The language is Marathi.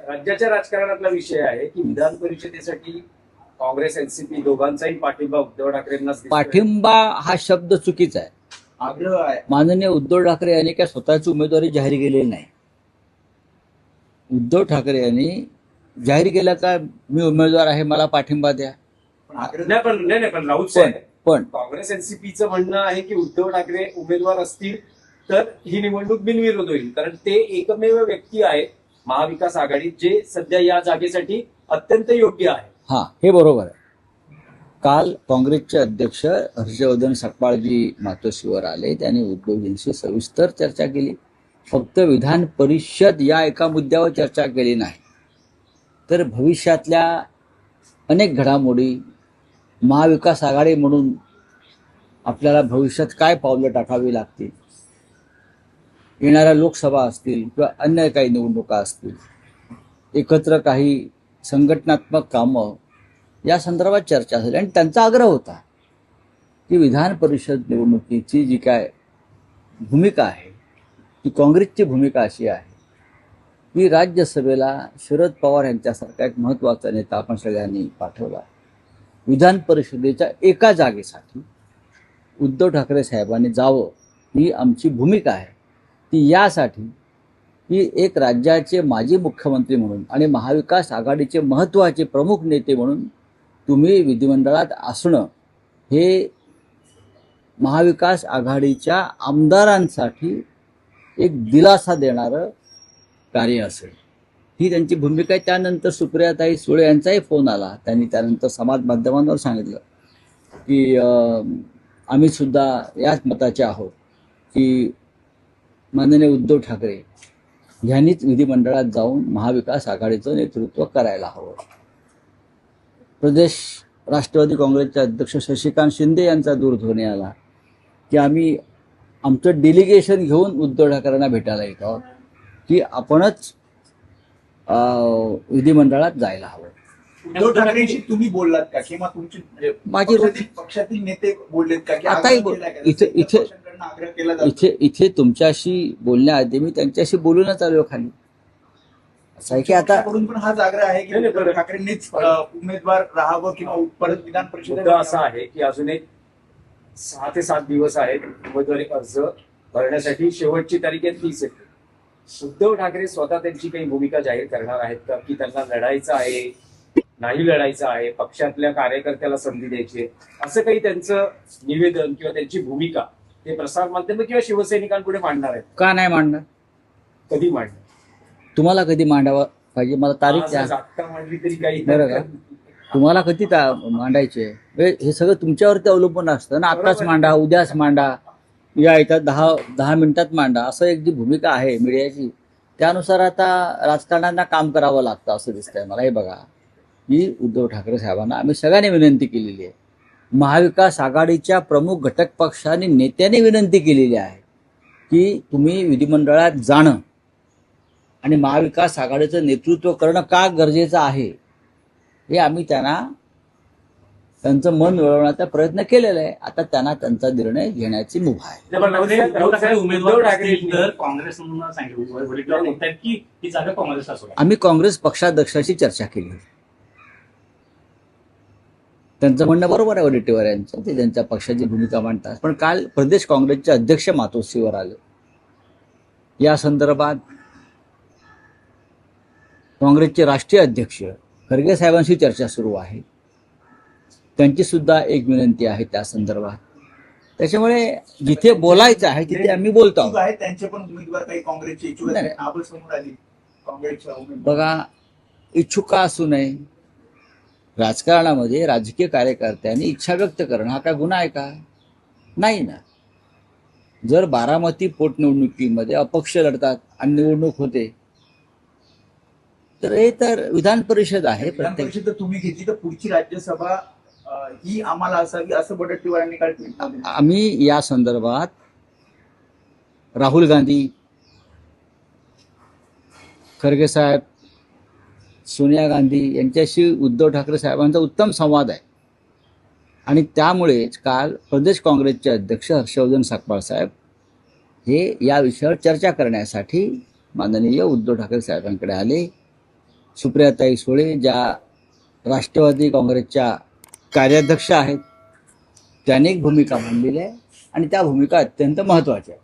राज्याच्या राजकारणातला विषय आहे की विधान परिषदेसाठी काँग्रेस एनसीपी दोघांचाही पाठिंबा उद्धव ठाकरेंनाच दिसतोय. पाठिंबा हा शब्द चुकीचा आहे. आग्रह आहे. माननीय उद्धव ठाकरे यांनी काय स्वतःची उमेदवारी जाहीर केलेली नाही. उद्धव ठाकरे यांनी जाहीर केलं का मी उमेदवार आहे, मला पाठिंबा द्या. पण राऊत साहेब, पण काँग्रेस एनसीपीचं म्हणणं आहे की उद्धव ठाकरे उमेदवार असतील तर ही निवडणूक बिनविरोध होईल, कारण ते एकमेव व्यक्ती आहेत महाविकास आघाडीत जे सध्या या जागेसाठी अत्यंत योग्य आहे. हा, हे बरोबर आहे. काल काँग्रेसचे अध्यक्ष हर्षवर्धन सकपाळजी मातोश्रीवर आले. त्यांनी उद्धवजींशी सविस्तर चर्चा केली. फक्त विधान परिषद या एका मुद्द्यावर चर्चा केली नाही, तर भविष्यातल्या अनेक घडामोडी, महाविकास आघाडी म्हणून आपल्याला भविष्यात काय पावलं टाकावी लागतील, येणाऱ्या लोकसभा असतील किंवा अन्य काही निवडणुका असतील, एकत्र काही संघटनात्मक कामं, या संदर्भात चर्चा झाली. आणि त्यांचा आग्रह होता की विधान परिषद निवडणुकीची जी काय भूमिका आहे ती काँग्रेसची भूमिका अशी आहे की राज्यसभेला शरद पवार यांच्यासारखा एक महत्त्वाचा नेता आपण सगळ्यांनी पाठवला. विधान परिषदेच्या एका जागेसाठी उद्धव ठाकरे साहेबांनी जावं ही आमची भूमिका आहे. ती यासाठी की एक राज्याचे माजी मुख्यमंत्री म्हणून आणि महाविकास आघाडीचे महत्त्वाचे प्रमुख नेते म्हणून तुम्ही विधिमंडळात असणं हे महाविकास आघाडीच्या आमदारांसाठी एक दिलासा देणारं कार्य असेल, ही त्यांची भूमिका आहे. त्यानंतर सुप्रियाताई सुळे यांचाही फोन आला. त्यांनी त्यानंतर समाज माध्यमांवर सांगितलं की आम्ही सुद्धा याच मताचे आहोत की माननीय उद्धव ठाकरे यांनीच विधिमंडळात जाऊन महाविकास आघाडीचं नेतृत्व करायला हवं. प्रदेश राष्ट्रवादी काँग्रेसचे अध्यक्ष शशिकांत शिंदे यांचा दूरध्वनी आला की आम्ही आमचं डेलिगेशन घेऊन उद्धव ठाकरेंना भेटायला येत आहोत की आपणच विधिमंडळात जायला हवं. उद्धव ठाकरेंशी तुम्ही बोललात का किंवा तुमचे माझी पक्षातील नेते बोललेत का की आताही आग्रह केला जातो? इथे तुमच्याशी बोलण्याआधी मी त्यांच्याशी बोलूनच आलो खाली. असं आहे की आता पण हाच आग्रह आहे की उद्धव ठाकरेंनीच उमेदवार राहावं किंवा परत विधान परिषदेत मुद्दा असा आहे की अजून एक 6 ते 7 दिवस आहेत उमेदवारी अर्ज भरण्यासाठी. शेवटची तारीख आहे 30 एप्रिल. उद्धव ठाकरे स्वतः त्यांची काही भूमिका जाहीर करणार आहेत का, की त्यांना लढायचं आहे, नाही लढायचं आहे, पक्षातल्या कार्यकर्त्याला संधी द्यायची आहे, असं काही त्यांचं निवेदन किंवा त्यांची भूमिका ते प्रसार माध्यम किंवा शिवसैनिकांपुढे मांडणार आहेत? का नाही मांडणार? कधी मांडणार? तुम्हाला कधी मांडावं पाहिजे? मला तारीख द्या. आता मांडली तरी काही बरं का? तुम्हाला कधी मांडायचे हे सगळं तुमच्यावरती अवलंबून असतं ना. आत्ताच मांडा, उद्याच मांडा, या येतात 10 मिनिटात मांडा, असं एक जी भूमिका आहे मीडियाची, त्यानुसार आता राजकारण्यांना काम करावं लागतं असं दिसतंय मला. हे बघा, की उद्धव ठाकरे साहेबांना आम्ही सगळ्यांनी विनंती केलेली आहे. महाविकास आघाडीच्या प्रमुख घटक पक्षांनी नेत्यांनी विनंती केलेली आहे की तुम्ही विधिमंडळात जाणं आणि महाविकास आघाडीचं नेतृत्व करणं का गरजेचं आहे हे आम्ही त्यांचं मन वळवण्याचा प्रयत्न केलेला आहे. आता त्यांना त्यांचा निर्णय घेण्याची मुभा आहे. आम्ही काँग्रेस पक्षाध्यक्षाशी चर्चा केली. त्यांचं म्हणणं बरोबर आहे वडेट्टीवार यांचं, ते त्यांच्या पक्षाची भूमिका मांडतात. पण काल प्रदेश काँग्रेसचे अध्यक्ष मातोश्रीवर आले. या संदर्भात काँग्रेसचे राष्ट्रीय अध्यक्ष खरगे साहेबांशी चर्चा सुरू आहे. त्यांची सुद्धा एक विनंती आहे त्या संदर्भात. त्याच्यामुळे जिथे बोलायचं आहे तिथे आम्ही बोलतो आहोत. त्यांचे पण उमेदवार काही काँग्रेसचे इच्छुक आहेत, नावं समोर आली काँग्रेसच्या उमेदवार. बघा, इच्छुक का असू नये, राजकारणामध्ये राजकीय कार्यकर्त्यांनी इच्छा व्यक्त करणं हा काय गुन्हा आहे का? नाही ना. जर बारामती पोटनिवडणुकीमध्ये अपक्ष लढतात आणि निवडणूक होते तर हे तर विधान परिषद आहे. विधान परिषद तुम्ही घेतली तर पुढची राज्यसभा ही आम्हाला असावी असं वडेट्टीवारांनी काल ट्विट केलं. आम्ही या संदर्भात राहुल गांधी, खरगे साहेब, सोनिया गांधी यांच्याशी उद्धव ठाकरे साहेबांचा उत्तम संवाद आहे. आणि त्यामुळेच काल प्रदेश काँग्रेसचे अध्यक्ष हर्षवर्धन सकपाळ साहेब हे या विषयावर चर्चा करण्यासाठी माननीय उद्धव ठाकरे साहेबांकडे आले सुप्रियाताई सुळे ज्या राष्ट्रवादी काँग्रेसच्या कार्याध्यक्ष आहेत, त्याने एक भूमिका मांडलेली आहे आणि त्या भूमिका अत्यंत महत्त्वाच्या आहेत.